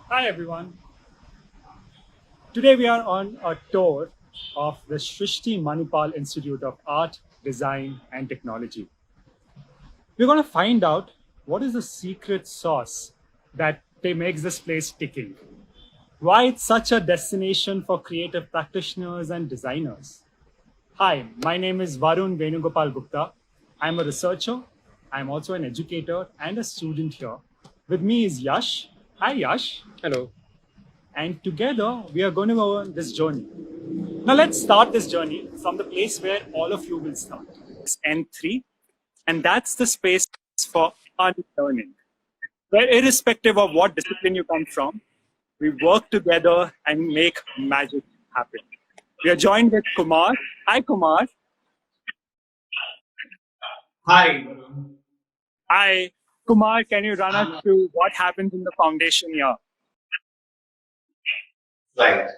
Hi everyone. Today we are on a tour of the Srishti Manipal Institute of Art, Design and Technology. We're going to find out what is the secret sauce that makes this place ticking. Why it's such a destination for creative practitioners and designers. Hi, my name is Varun Venugopal Gupta. I'm a researcher. I'm also an educator and a student here. With me is Yash. Hi Yash. Hello. And together we are going to go on this journey. Now let's start this journey from the place where all of you will start. It's N3, and that's the space for unlearning. Where irrespective of what discipline you come from, we work together and make magic happen. We are joined with Kumar. Hi Kumar. Hi, Varun. Hi. Kumar, can you run us through what happens in the foundation here? Right.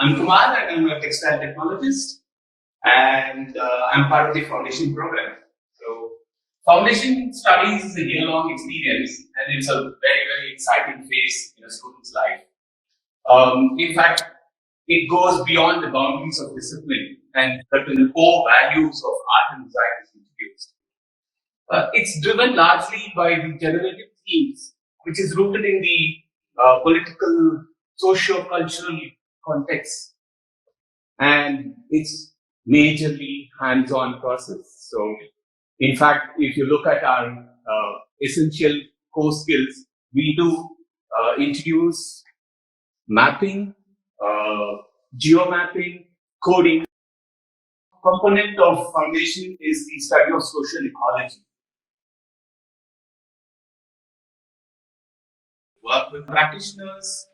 I'm Kumar and I'm a textile technologist and I'm part of the foundation program. So, foundation studies is a year-long experience and it's a very, very exciting phase in a student's life. In fact, it goes beyond the boundaries of discipline and certain core values of art and design is introduced. It's driven largely by the generative themes, which is rooted in the political, socio-cultural context, and it's majorly hands-on process. So, in fact, if you look at our essential core skills, we do introduce mapping, uh, geomapping, coding. Component of foundation is the study of social ecology. Work with practitioners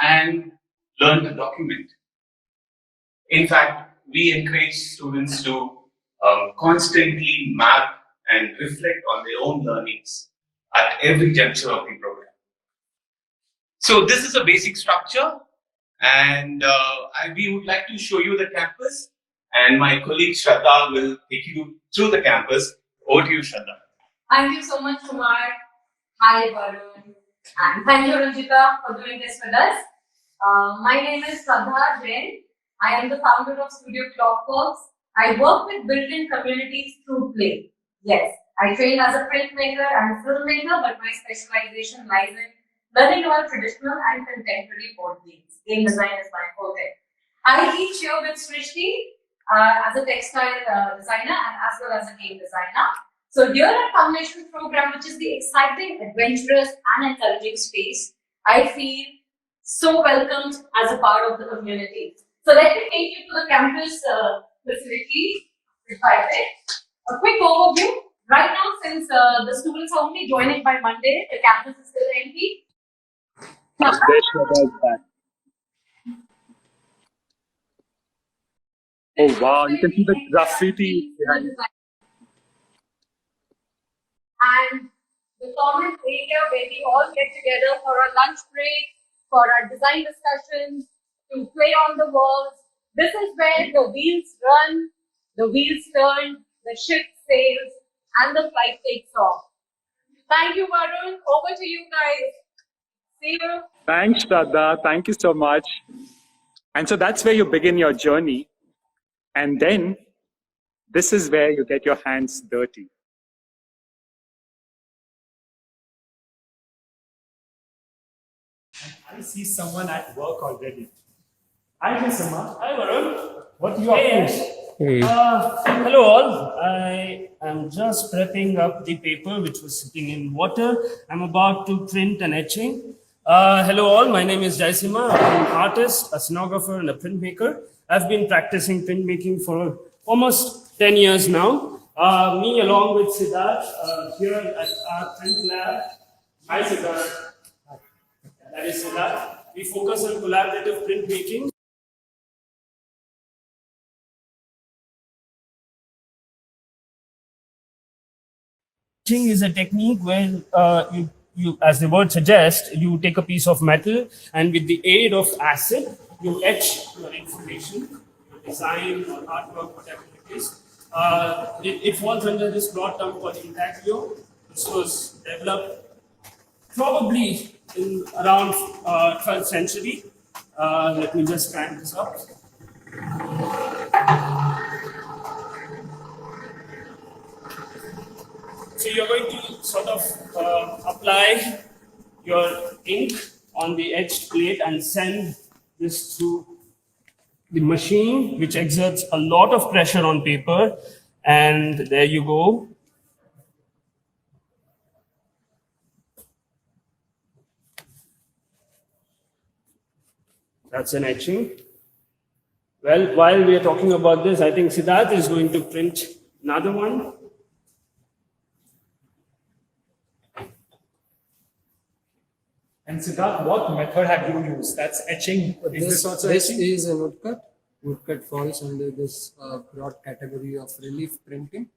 and learn to document. In fact, we encourage students to constantly map and reflect on their own learnings at every juncture of the program. So this is a basic structure, and we would like to show you the campus, and my colleague Shraddha will take you through the campus. Over to you, Shraddha. Thank you so much, Kumar. Hi, Varun. And thank you, Ranjita, for doing this with us. My name is Shraddha Jain. I am the founder of Studio Clockworks. I work with built-in communities through play. Yes, I train as a printmaker and filmmaker, but my specialization lies in learning about traditional and contemporary board games. Game design is my forte. I teach here with Srishti as a textile designer and as well as a game designer. So here at Foundation Program, which is the exciting, adventurous and encouraging space, I feel so welcomed as a part of the community. So let me take you to the campus facility, if I may. A quick overview. Right now, since the students are only joining by Monday, the campus is still empty. There's Shraddha is back. Oh wow, you can see the graffiti behind. And the common area where we all get together for our lunch break, for our design discussions, to play on the walls. This is where the wheels run, the wheels turn, the ship sails, and the flight takes off. Thank you, Varun. Over to you guys. See you. Thanks, Shraddha. Thank you so much. And so that's where you begin your journey. And then this is where you get your hands dirty. I see someone at work already. Hi, Kisama. Hi, Varun. What are you up Hey, to? Ash. Hello, all. I am just prepping up the paper which was sitting in water. I'm about to print an etching. Hello, all. My name is Jaisima. I'm an artist, a scenographer, and a printmaker. I've been practicing printmaking for almost 10 years now. Me, along with Siddharth, here at our print lab. Hi, Siddharth. That is Siddharth. We focus on collaborative printmaking. Etching is a technique where as the word suggests, you take a piece of metal and with the aid of acid, you etch your information, your design or artwork, whatever it is. It falls under this broad term called intaglio. This was developed probably in around 12th century. Let me just crank this up. So you're going to sort of apply your ink on the etched plate and send this through the machine, which exerts a lot of pressure on paper. And there you go. That's an etching. Well, while we are talking about this, I think Siddharth is going to print another one. And Siddharth, what method have you used? That's etching. Is this also This etching? is a woodcut. Woodcut falls under this broad category of relief printing.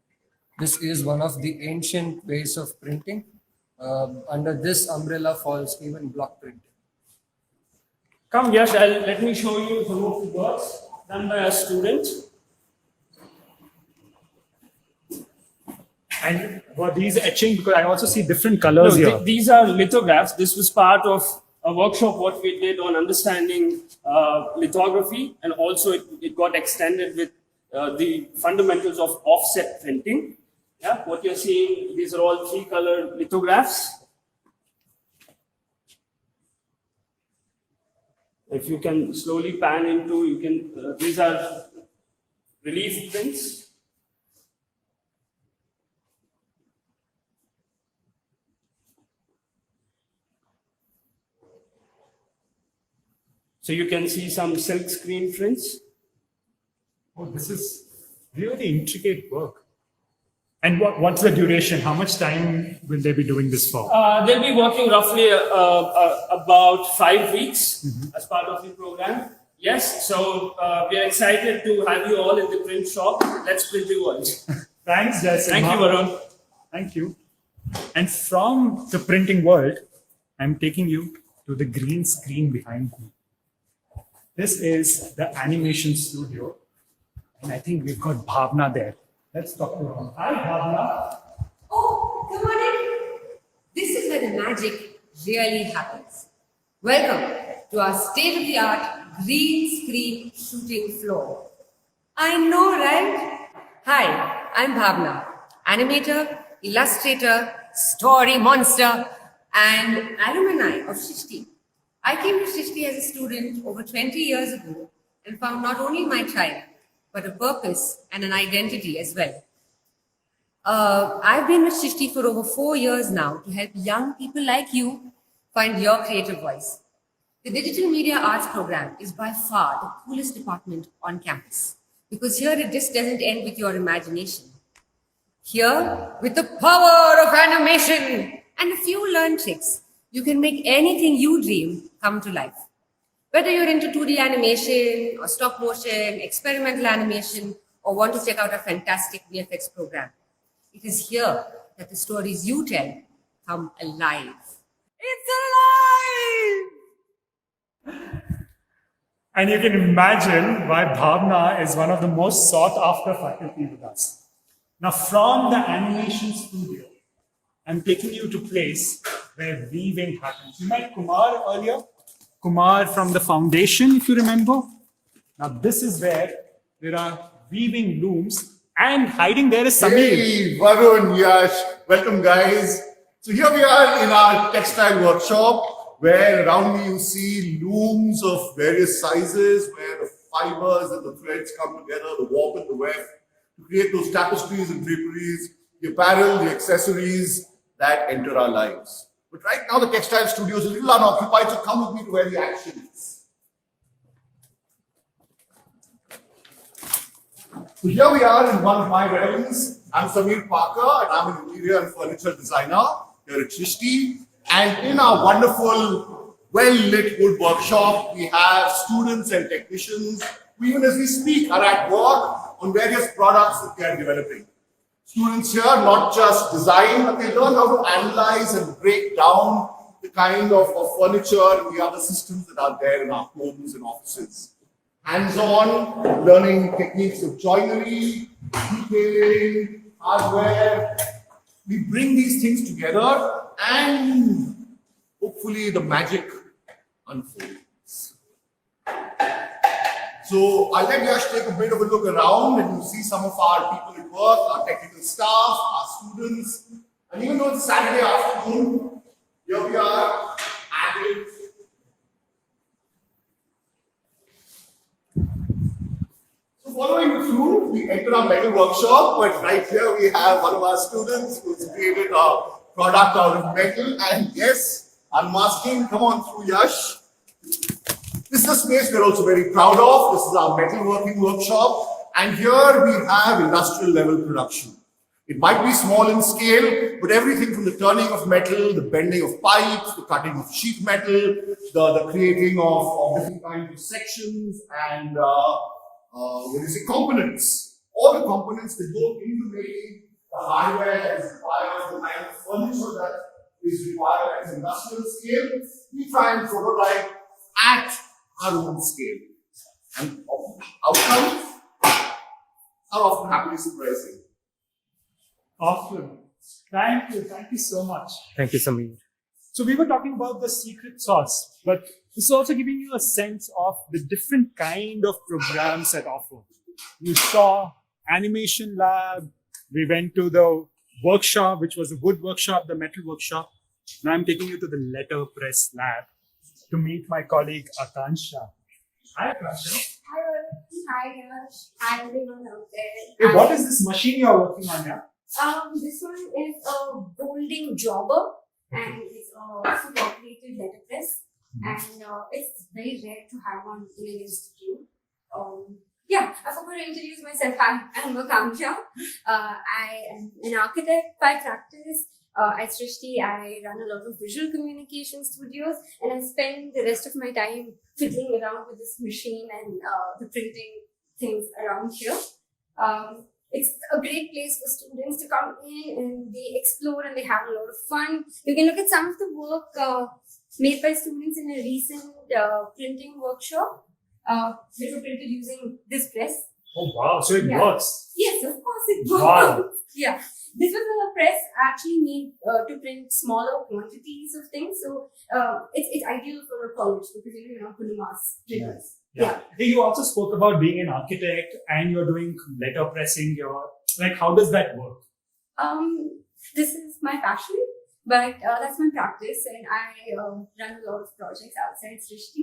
This is one of the ancient ways of printing. Under this umbrella falls even block printing. Come, Yash, let me show you some of the works done by a student. And were these etching? Because I also see different colors No, here. these are lithographs. This was part of a workshop what we did on understanding lithography, and also it got extended with the fundamentals of offset printing. Yeah, what you're seeing, these are all 3-color lithographs. If you can slowly pan into, you can. These are relief prints. So you can see some silk screen prints. Oh, this is really intricate work. And what's the duration? How much time will they be doing this for? They'll be working roughly about 5 weeks as part of the program. Yes, so we are excited to have you all in the print shop. Let's print the world. Thanks, Jason. Thank you, Varun. Thank you. And from the printing world, I'm taking you to the green screen behind me. This is the animation studio, and I think we've got Bhavna there. Let's talk to her. Hi, Bhavna. Oh, come on in. This is where the magic really happens. Welcome to our state-of-the-art green screen shooting floor. I know, right? Hi, I'm Bhavna, animator, illustrator, story monster, and alumni of Srishti. I came to Srishti as a student over 20 years ago and found not only my tribe, but a purpose and an identity as well. I've been with Srishti for over 4 years now to help young people like you find your creative voice. The Digital Media Arts program is by far the coolest department on campus because here it just doesn't end with your imagination. Here, with the power of animation and a few learned tricks, you can make anything you dream come to life. Whether you're into 2D animation or stop motion, experimental animation, or want to check out a fantastic VFX program, it is here that the stories you tell come alive. It's alive! And you can imagine why Bhavna is one of the most sought after faculty with us. Now, from the animation studio, I'm taking you to a place where weaving happens. You met Kumar earlier? Kumar from the foundation, if you remember. Now, this is where there are weaving looms, and hiding there is Samir. Hey, Varun, Yash, welcome guys. So here we are in our textile workshop, where around me you see looms of various sizes, where the fibers and the threads come together, the warp and the weft, to create those tapestries and draperies, the apparel, the accessories that enter our lives. But right now the textile studio is a little unoccupied, so come with me to where the action is. So here we are in one of my realms. I'm Samir Parker, and I'm an interior and furniture designer here at Srishti. And in our wonderful, well-lit wood workshop, we have students and technicians who, even as we speak, are at work on various products that they are developing. Students here not just design, but they learn how to analyze and break down the kind of furniture and the other systems that are there in our homes and offices. Hands-on, learning techniques of joinery, detailing, hardware. We bring these things together and hopefully the magic unfolds. So I'll let Yash take a bit of a look around and you'll see some of our people at work, our technical staff, our students. And even though it's Saturday afternoon, here we are at it. So following you through, we enter our metal workshop, but right here we have one of our students who's created a product out of metal. And yes, unmasking, come on through, Yash. This is a space we're also very proud of. This is our metalworking workshop. And here we have industrial level production. It might be small in scale, but everything from the turning of metal, the bending of pipes, the cutting of sheet metal, the creating of different kinds of sections and components. All the components that go into making the hardware that is required, the kind of furniture that is required at industrial scale, we try and prototype at our own scale. And outcomes are often happily surprising. Awesome. Thank you. Thank you so much. Thank you, Samir. So we were talking about the secret sauce, but this is also giving you a sense of the different kind of programs that offer. You saw animation lab. We went to the workshop, which was a wood workshop, the metal workshop. Now I'm taking you to the letterpress lab to meet my colleague Akansha. Hi, Akansha. Hi, Yash. Hi, everyone out there. Hey, what is this machine you're working on here? This one is a folding jobber and it's a full operated letterpress. And it's very rare to have one in an institute. Yeah, I forgot to introduce myself. Hi, I'm Akansha. I am an architect by practice. At Srishti, I run a lot of visual communication studios and I spend the rest of my time fiddling around with this machine and the printing things around here. It's a great place for students to come in and they explore and they have a lot of fun. You can look at some of the work made by students in a recent printing workshop, which were printed using this press. Oh, wow. So it works. Yes, of course it works. Wow. Yeah. This was a press actually made to print smaller quantities of things. So it's ideal for a college because you're not going to mass printers. Yeah. Hey, you also spoke about being an architect and you're doing letter pressing. How does that work? This is my passion, but that's my practice, and I run a lot of projects outside Srishti.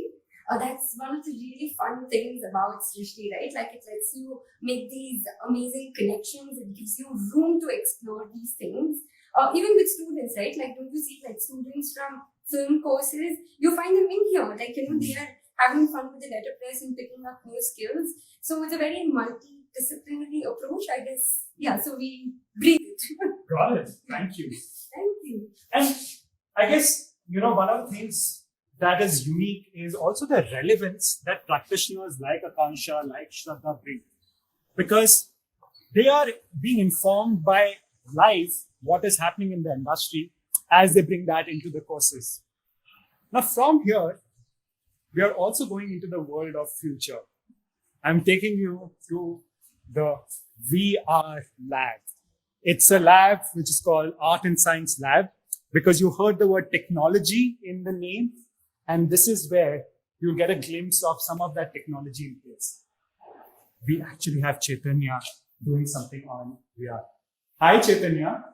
That's one of the really fun things about Srishti, right? Like it lets you make these amazing connections. It gives you room to explore these things. Even with students, right? Like don't you see like students from film courses? You find them in here. Like, they are having fun with the letterpress and picking up new skills. So it's a very multidisciplinary approach, I guess. Yeah, so we breathe it. Got it. Thank you. Thank you. And I guess, one of the things that is unique is also the relevance that practitioners like Akansha, like Shraddha bring. Because they are being informed by live what is happening in the industry as they bring that into the courses. Now, from here, we are also going into the world of future. I'm taking you to the VR lab. It's a lab which is called Art and Science Lab because you heard the word technology in the name. And this is where you'll get a glimpse of some of that technology in place. We actually have Chaitanya doing something on VR. Hi, Chaitanya.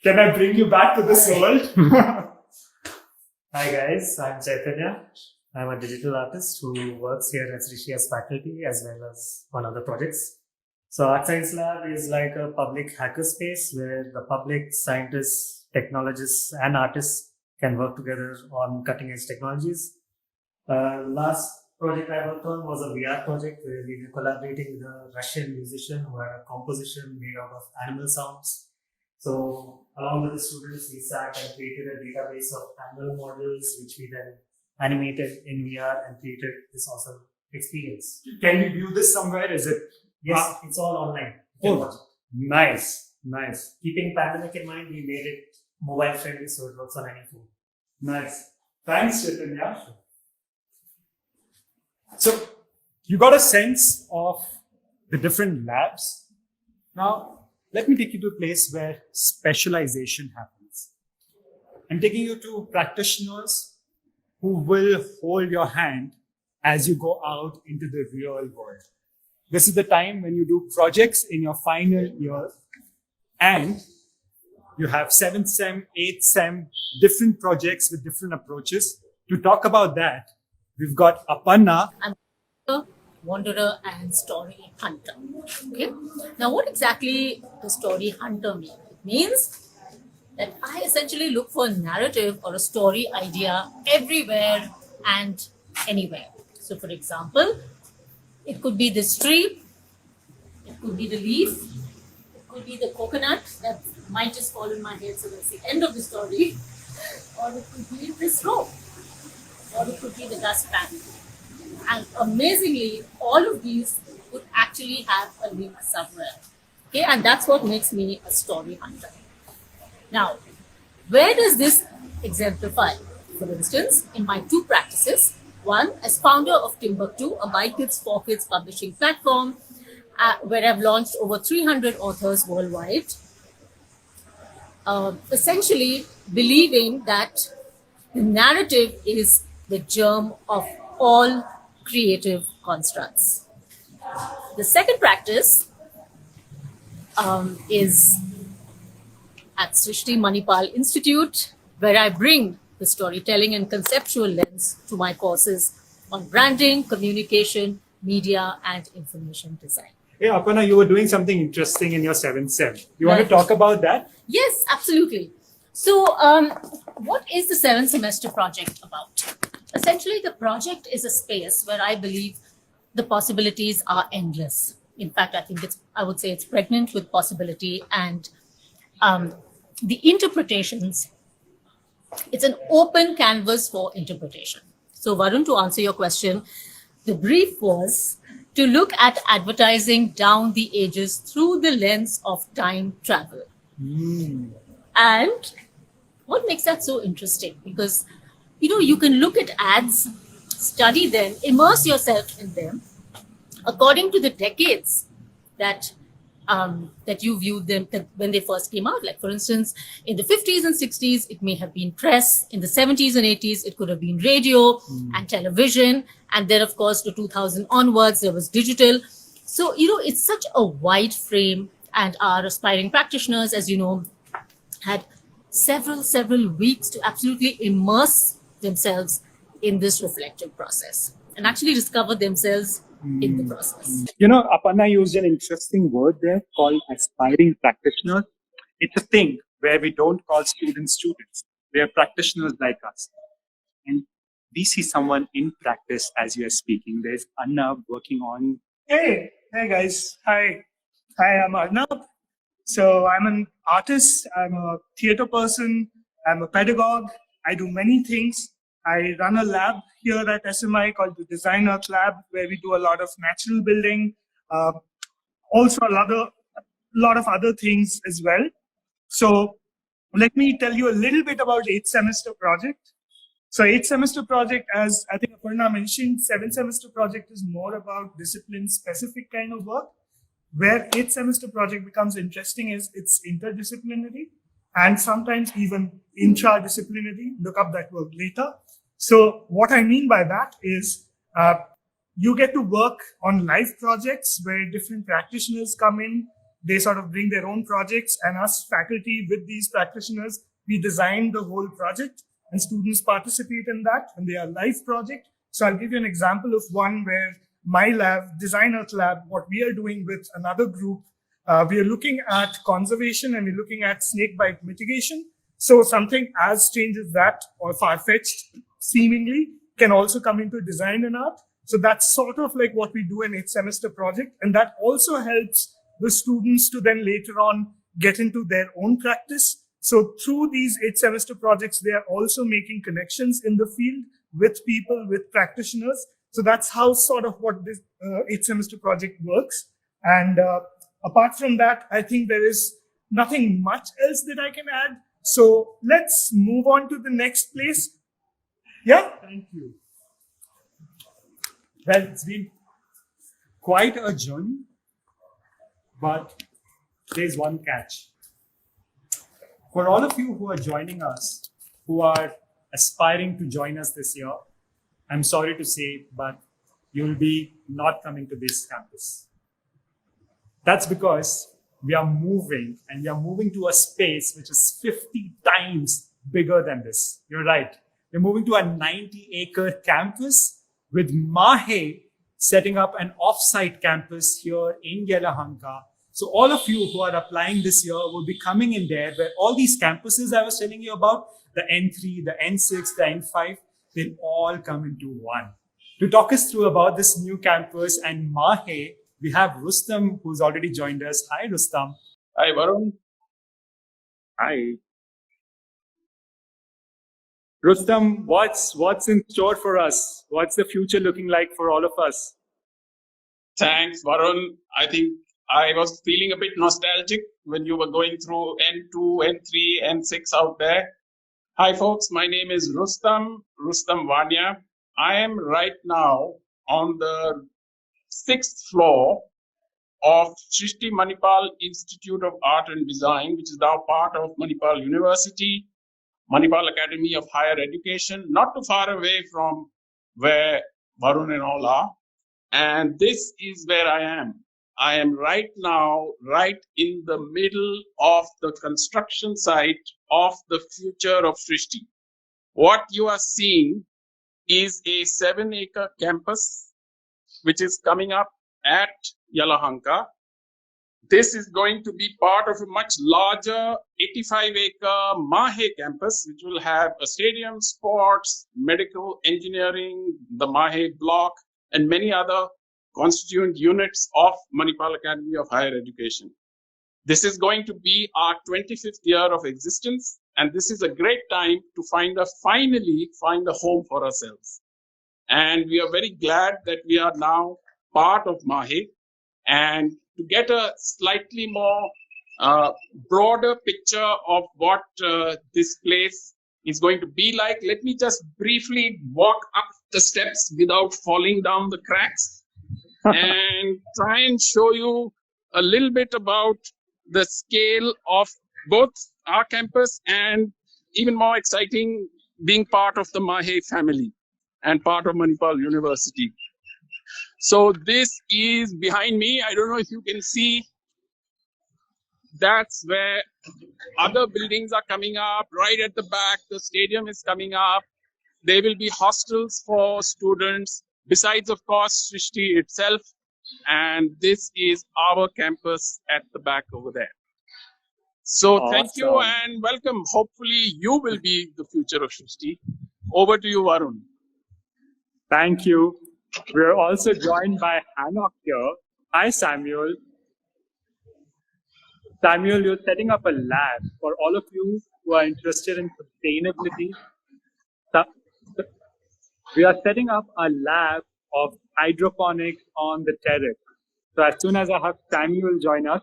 Can I bring you back to this world? Hi guys, I'm Chaitanya. I'm a digital artist who works here at Srishti as faculty as well as on other projects. So Art Science Lab is like a public hackerspace where the public, scientists, technologists and artists can work together on cutting edge technologies. Last project I worked on was a VR project where we were collaborating with a Russian musician who had a composition made out of animal sounds. So along with the students, we sat and created a database of animal models, which we then animated in VR and created this awesome experience. Can we view this somewhere? Is it? Yes, it's all online. You can watch it. Nice. Nice. Keeping pandemic in mind, we made it mobile friendly so it works on any phone. Nice. Thanks, Chaitanya. So you got a sense of the different labs. Now, let me take you to a place where specialization happens. I'm taking you to practitioners who will hold your hand as you go out into the real world. This is the time when you do projects in your final year and you have 7th sem, 8th sem, different projects with different approaches. To talk about that, we've got Aparna. Wanderer and story hunter. Okay. Now, what exactly the story hunter mean? It means that I essentially look for a narrative or a story idea everywhere and anywhere. So, for example, it could be this tree, it could be the leaf, it could be the coconut that might just fall in my head, so that's the end of the story, or it could be this rope, or it could be the dustpan. And amazingly, all of these would actually have a link somewhere. Okay, and that's what makes me a story hunter. Now, where does this exemplify? For instance, in my two practices, one as founder of Timbuktu, a by kids for kids publishing platform, where I've launched over 300 authors worldwide, essentially believing that the narrative is the germ of all creative constructs. The second practice is at Srishti Manipal Institute, where I bring the storytelling and conceptual lens to my courses on branding, communication, media, and information design. Hey, Aparna, you were doing something interesting in your 7th sem. You want to Right. talk about that? Yes, absolutely. So, what is the 7th semester project about? Essentially, the project is a space where I believe the possibilities are endless. In fact, I would say it's pregnant with possibility, and the interpretations, it's an open canvas for interpretation. So, Varun, to answer your question, the brief was to look at advertising down the ages through the lens of time travel. And what makes that so interesting? Because, you can look at ads, study them, immerse yourself in them according to the decades that you viewed them when they first came out. Like, for instance, in the 50s and 60s, it may have been press. In the 70s and 80s, it could have been radio and television. And then, of course, the 2000 onwards, there was digital. So, it's such a wide frame. And our aspiring practitioners, as you know, had several weeks to absolutely immerse themselves in this reflective process and actually discover themselves in the process. Aparna used an interesting word there called aspiring practitioners. It's a thing where we don't call students. They are practitioners like us. And we see someone in practice as you are speaking. There's Anna working on. Hey guys. Hi, I'm Arnab. So I'm an artist, I'm a theater person, I'm a pedagogue. I do many things. I run a lab here at SMI called the Design Earth Lab, where we do a lot of natural building, also a lot of other things as well. So let me tell you a little bit about 8th semester project. So 8th semester project, as I think Aparna mentioned, 7th semester project is more about discipline specific kind of work. Where 8th semester project becomes interesting is it's interdisciplinary and sometimes even intradisciplinary. Look up that word later. So what I mean by that is you get to work on live projects where different practitioners come in. They sort of bring their own projects, and us faculty with these practitioners, we design the whole project and students participate in that and they are live project. So I'll give you an example of one where my lab, Design Earth Lab, what we are doing with another group, we are looking at conservation and we're looking at snake bite mitigation. So something as strange as that or far-fetched seemingly can also come into design and art. So that's sort of like what we do in 8th semester project. And that also helps the students to then later on get into their own practice. So through these 8th semester projects, they are also making connections in the field with people, with practitioners. So that's how sort of what this 8th semester project works. And apart from that, I think there is nothing much else that I can add. So let's move on to the next place. Yeah? Thank you. Well, it's been quite a journey. But there's one catch. For all of you who are joining us, who are aspiring to join us this year, I'm sorry to say, but you'll be not coming to this campus. That's because we are moving, and we are moving to a space which is 50 times bigger than this. You're right. We're moving to a 90-acre campus with Mahe setting up an off-site campus here in Yelahanka. So all of you who are applying this year will be coming in there, where all these campuses I was telling you about, the N3, the N6, the N5, they'll all come into one. To talk us through about this new campus and Mahe, we have Rustam, who's already joined us. Hi, Rustam. Hi, Varun. Hi. Rustam, what's in store for us? What's the future looking like for all of us? Thanks, Varun. I think I was feeling a bit nostalgic when you were going through N2, N3, N6 out there. Hi, folks. My name is Rustam Vania. I am right now on the 6th floor of Srishti Manipal Institute of Art and Design, which is now part of Manipal University, Manipal Academy of Higher Education, not too far away from where Varun and all are. And this is where I am. I am right now, right in the middle of the construction site of the future of Srishti. What you are seeing is a 7-acre campus, which is coming up at Yelahanka. This is going to be part of a much larger 85-acre Mahe campus, which will have a stadium, sports, medical, engineering, the Mahe block, and many other constituent units of Manipal Academy of Higher Education. This is going to be our 25th year of existence, and this is a great time to finally find a home for ourselves. And we are very glad that we are now part of Mahe. And to get a slightly more broader picture of what this place is going to be like, let me just briefly walk up the steps without falling down the cracks and try and show you a little bit about the scale of both our campus and, even more exciting, being part of the Mahe family and part of Manipal University. So this is behind me. I don't know if you can see. That's where other buildings are coming up. Right at the back, the stadium is coming up. There will be hostels for students, besides, of course, Srishti itself. And this is our campus at the back over there. So thank you Awesome. and welcome. Hopefully you will be the future of Srishti. Over to you, Varun. Thank you. We're also joined by Hanok here. Hi, Samuel. Samuel, you're setting up a lab for all of you who are interested in sustainability. We are setting up a lab of hydroponics on the terrace. So as soon as I have Samuel join us,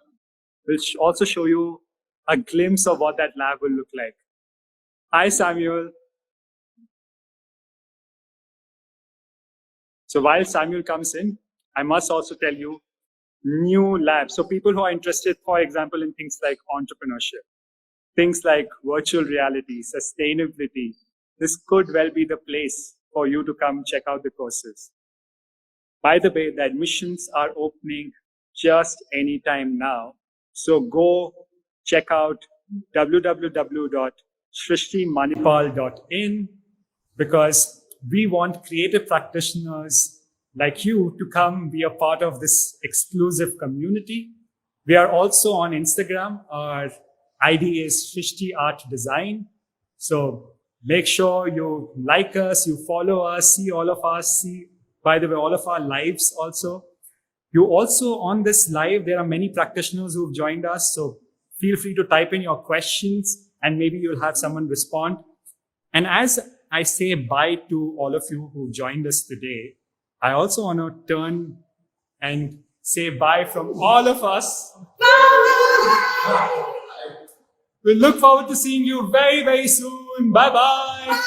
we'll also show you a glimpse of what that lab will look like. Hi, Samuel. So while Samuel comes in, I must also tell you new labs. So people who are interested, for example, in things like entrepreneurship, things like virtual reality, sustainability, this could well be the place for you to come check out the courses. By the way, the admissions are opening just anytime now. So go check out www.shrishtimanipal.in, because we want creative practitioners like you to come be a part of this exclusive community. We are also on Instagram. Our ID is Srishti Art Design. So make sure you like us, you follow us, see all of us, see, by the way, all of our lives also. You also, on this live, there are many practitioners who've joined us. So feel free to type in your questions and maybe you'll have someone respond. And as I say bye to all of you who joined us today, I also want to turn and say bye from all of us. We look forward to seeing you very, very soon. Bye-bye.